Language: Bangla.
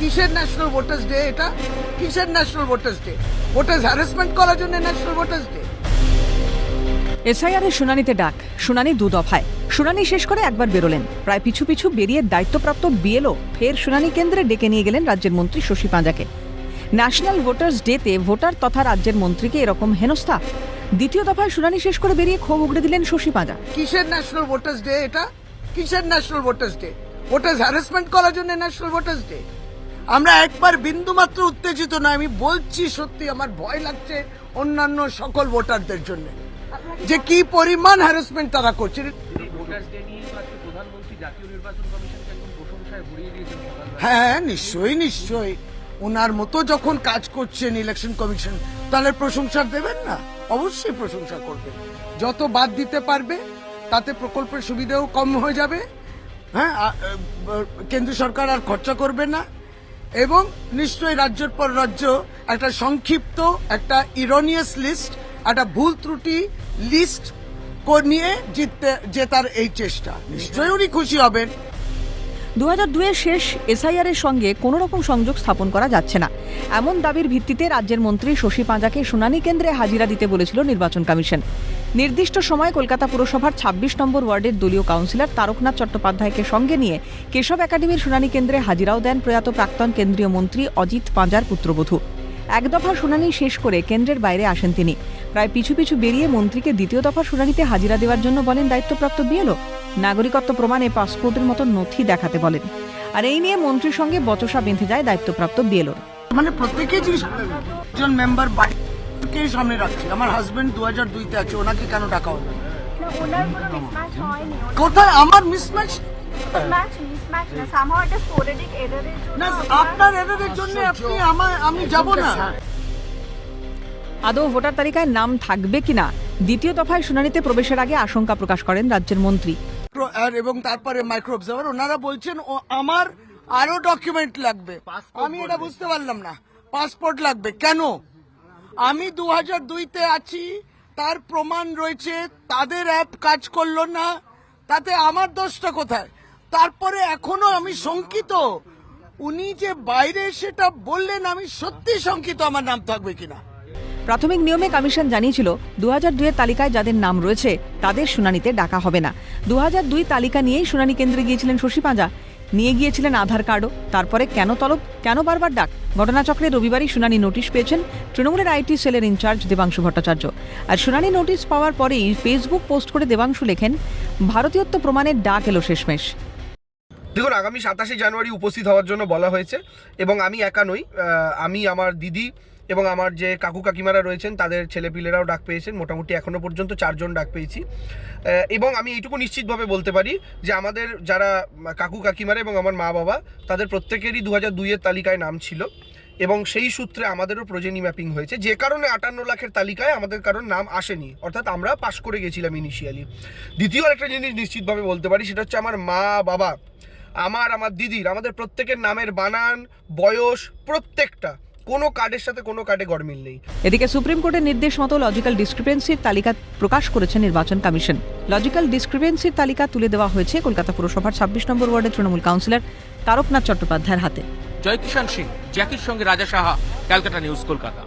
কিসের ন্যাশনাল ভোটার্স ডে এটা? কিসের national voters day? Voters harassment করার জন্য ন্যাশনাল ভোটার্স ডে? এসআইআর এর শুনানিতে ডাক, শুনানি 2 দফায়। শুনানি শেষ করে একবার বেরোলেন, প্রায় পিছু পিছু বেরিয়ে দায়িত্বপ্রাপ্ত বিএলও ফের শুনানি কেন্দ্রে ডেকে নিয়ে গেলেন রাজ্যের মন্ত্রী শশী পাঁজাকে। ন্যাশনাল ভোটার্স ডেতে ভোটার তথা রাজ্যের মন্ত্রীকে এরকম হেনস্থা। দ্বিতীয় দফায় শুনানি শেষ করে বেরিয়ে ক্ষোভ উগড়ে দিলেন শশী পাঁজা। কিসের ন্যাশনাল ভোটার্স ডে এটা? কিসের national voters day? Voters harassment করার জন্য ন্যাশনাল ভোটার্স ডে? আমরা একবার বিন্দু মাত্র উত্তেজিত না, আমি বলছি সত্যি আমার ভয় লাগছে অন্যান্য সকল ভোটারদের জন্য যে কি পরিমাণ হ্যারাসমেন্ট তারা করছে। হ্যাঁ, নিশ্চয়ই নিশ্চয়ই ওনার মতো যখন কাজ করছেন ইলেকশন কমিশন, তাহলে প্রশংসা দেবেন না? অবশ্যই প্রশংসা করবেন। যত বাদ দিতে পারবে তাতে প্রকল্পের সুবিধাও কম হয়ে যাবে। হ্যাঁ, কেন্দ্র সরকার আর খরচা করবে না, এবং নিশ্চয়ই রাজ্যের পর রাজ্য একটা সংক্ষিপ্ত, একটা ইরোনিয়াস লিস্ট, একটা ভুল ত্রুটি লিস্ট নিয়ে জেতার এই চেষ্টা, নিশ্চয়ই উনি খুশি হবেন। 2002 শেষ এসআইআর এর সঙ্গে কোনো রকম সংযোগ স্থাপন করা যাচ্ছে না, এমন দাবির ভিত্তিতে রাজ্যের মন্ত্রী শশী পাঁজাকে শুনানি কেন্দ্রে হাজিরা দিতে বলেছিল নির্বাচন কমিশন। নির্দিষ্ট সময় কলকাতা পুরসভার 26 নম্বর ওয়ার্ডের দলীয় কাউন্সিলর তারকনাথ চট্টোপাধ্যায়কে সঙ্গে নিয়ে কেশব একাডেমির শুনানি কেন্দ্রে হাজিরাও দেন প্রয়াত প্রাক্তন কেন্দ্রীয় মন্ত্রী অজিত পাঁজার পুত্রবধূ। এক দফা শুনানি শেষ করে কেন্দ্রের বাইরে আসেন তিনি। প্রায় পিছু পিছু বেরিয়ে মন্ত্রীকে দ্বিতীয় দফা শুনানিতে হাজিরা দেওয়ার জন্য বলেন দায়িত্বপ্রাপ্ত বিএলও। নাগরিকত্ব প্রমাণে পাসপোর্টের মতো নথি দেখাতে বলেন। আর এই নিয়ে মন্ত্রীর সঙ্গে বচসা বেঁধে যায় দায়িত্বপ্রাপ্ত বিএলওর। মানে প্রত্যেকেই একজন মেম্বার বাড়িকে সামনে রাখছে। আমার হাজবেন্ড 2002-তে আছে, ওনাকে কেন ডাকা হলো? কোথায় আমার মিসম্যাচ? না, আপনার এররের জন্য আমি যাব না। আদৌ ভোটার তালিকায় নাম থাকবে কিনা দ্বিতীয় দফায় শুনানিতে প্রবেশের আগে আশঙ্কা প্রকাশ করেন রাজ্যের মন্ত্রী। এবং তারপরে মাইক্রো অবজার্ভার, ওনারা বলছেন আমার আরো ডকুমেন্ট লাগবে। আমি এটা বুঝতে পারলাম না, পাসপোর্ট লাগবে কেন? আমি 2002-তে আছি, তার প্রমাণ রয়েছে, তাদের অ্যাপ কাজ করলো না, তাতে আমার দোষটা কোথায়? তারপরে এখনো আমি শঙ্কিত। উনি যে বাইরে সেটা বললেন, আমি সত্যি শঙ্কিত আমার নাম থাকবে কিনা। প্রাথমিক নিয়মে কমিশন জানিয়েছিল 2002 এর তালিকায় যাদের নাম রয়েছে তাদের শুনানিতে ডাকা হবে না। 2002 তালিকা নিয়েই শুনানি কেন্দ্রে গিয়েছিলেন শশী পাঁজা, নিয়ে গিয়েছিলেন আধার কার্ডও। তারপরে কেন তলব, কেন বারবার ডাক? ঘটনাচক্রে রবিবারই শুনানি নোটিশ পেয়েছেন তৃণমূলের আইটি সেলের ইনচার্জ দেবাংশু ভট্টাচার্য। আর শুনানি নোটিশ পাওয়ার পরেই ফেসবুক পোস্ট করে দেবাংশু লেখেন, ভারতীয়ত্ব প্রমাণের ডাক এলো শেষমেশ। দেখুন, আগামী 27 জানুয়ারি উপস্থিত হওয়ার জন্য বলা হয়েছে, এবং আমি একা নই, আমি, আমার দিদি এবং আমার যে কাকু কাকিমারা রয়েছেন তাদের ছেলেপিলেরাও ডাক পেয়েছেন। মোটামুটি এখনও পর্যন্ত 4 জন ডাক পেয়েছি, এবং আমি এইটুকু নিশ্চিতভাবে বলতে পারি যে আমাদের যারা কাকু কাকিমারা এবং আমার মা বাবা, তাদের প্রত্যেকেরই 2002 এর তালিকায় নাম ছিল, এবং সেই সূত্রে আমাদেরও প্রোজেনি ম্যাপিং হয়েছে, যে কারণে 58 লাখের তালিকায় আমাদের কারণ নাম আসেনি, অর্থাৎ আমরা পাশ করে গেছিলাম ইনিশিয়ালি। দ্বিতীয় একটা জিনিস নিশ্চিতভাবে বলতে পারি, সেটা হচ্ছে আমার মা বাবা, আমার দিদির, আমাদের প্রত্যেকের নামের বানান, বয়স, প্রত্যেকটা কোনো কার্ডের সাথে কোনো কার্ডে গড়মিল নেই। এদিকে সুপ্রিম কোর্টের নির্দেশ মতো লজিক্যাল ডিসক্রিপেন্সির তালিকা প্রকাশ করেছে নির্বাচন কমিশন। লজিক্যাল ডিসক্রিপেন্সির তালিকা তুলে দেওয়া হয়েছে কলকাতা পুরসভার 26 নম্বর ওয়ার্ডের তৃণমূল কাউন্সিলর তারকনাথ চট্টোপাধ্যায়ের হাতে। জয় কিষাণ সিং, জ্যাকির সঙ্গে রাজা সাহা, ক্যালকাটা নিউজ, কলকাতা।